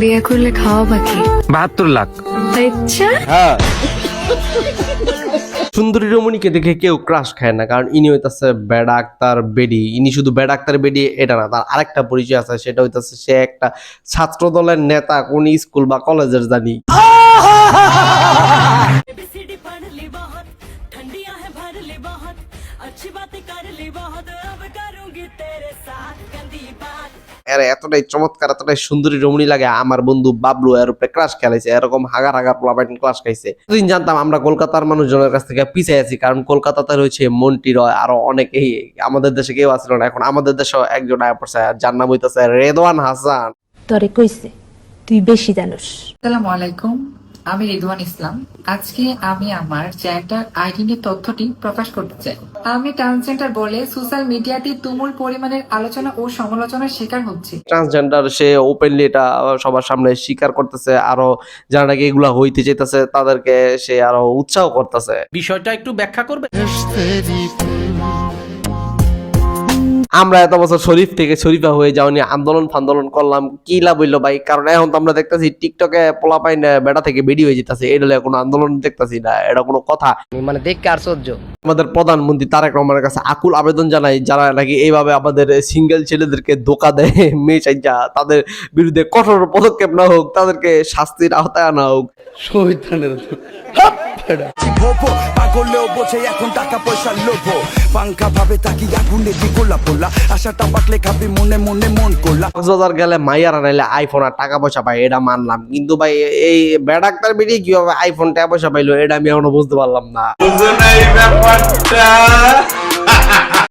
বিয়ে করলে খাওয়া বাকি 72 লাখ। আচ্ছা হ্যাঁ। সুন্দরী রমণীকে দেখে কেউ ক্রাশ খায় না, কারণ ইনি হইতাছে বেডা আক্তার বেডি। ইনি শুধু বেডা আক্তার বেডি এটা না, তার আরেকটা পরিচয় আছে, সেটা হইতাছে সে একটা ছাত্র দলের নেতা, কোন স্কুল বা কলেজের জানি। এর এতটাই চমৎকার, এতটাই সুন্দরী রমণী লাগে, আমার বন্ধু বাবলু এর উপরে ক্রাশ খেলাইছে। এরকম হাগার হাগার পোলাপাইন ক্রাশ খাইছে। এতদিন জানতাম আমরা কলকাতার মানুষজনের কাছ থেকে পিছিয়ে আছি, কারণ কলকাতাতে রয়েছে মন্টি রয়, আরো অনেকেই। আমাদের দেশে কেউ আসছিল না, এখন আমাদের দেশেও একজন আয়া পড়ছে, যার নাম হইতাছে রেদওয়ান হাসান। তরে কইছে তুই বেশি জানোস। আসসালামু আলাইকুম, আমি রিদওয়ান ইসলাম। আজকে আমি আমার জেন্ডার আইডেন্টি তথ্যটি প্রকাশ করতে চাই। আমি ট্রান্সজেন্ডার বলে সোশ্যাল মিডিয়াতে তুমুল পরিমাণের আলোচনা ও সমালোচনার শিকার হচ্ছে। ট্রান্সজেন্ডার সে ওপেনলি এটা সবার সামনে স্বীকার করতেছে, আরো যারা নাকি এগুলা হইতে চাইতেছে তাদেরকে সে আরো উৎসাহ করতেছে। বিষয়টা একটু ব্যাখ্যা করবে? আমরা এত বছর শরীফ থেকে শরীফা হয়ে যাও নিয়ে আন্দোলন ফান্দোলন করলাম, কি লাভ হইলো ভাই? কারণ এখন তো আমরা দেখতেছি টিকটকে পোলাপাইন বেড়া থেকে বেরিয়ে হয়ে যেতেছে, এটা কোনো আন্দোলন দেখতেছি না, এটা কোনো কথা মানে দেখতে আশ্চর্য। আমাদের প্রধানমন্ত্রী তারেক রহমানের কাছে আকুল আবেদন জানাই, যারা নাকি এইভাবে আমাদের সিঙ্গেল ছেলেদেরকে ধোকা দেয় মেয়ে চাইজা, তাদের বিরুদ্ধে কঠোর পদক্ষেপ না হোক, তাদেরকে শাস্তির আওতায় আনা হোক। পাগলেও বোঝে এখন টাকা পয়সার লোভ, পাঙ্খা ভাবে তাকি আগুন দেখি কোলা পোলা, আশাটা পাকলে খাবি মনে মনে মন করলা। কক্সবাজার গেলে মাইয়ার আনাইলে আইফোন আর টাকা পয়সা পাই, এটা মানলাম, কিন্তু ভাই এই বেডাক্তার বেরিয়ে কিভাবে আইফোন টাকা পয়সা পাইলো, এটা আমি এখনো বুঝতে পারলাম না।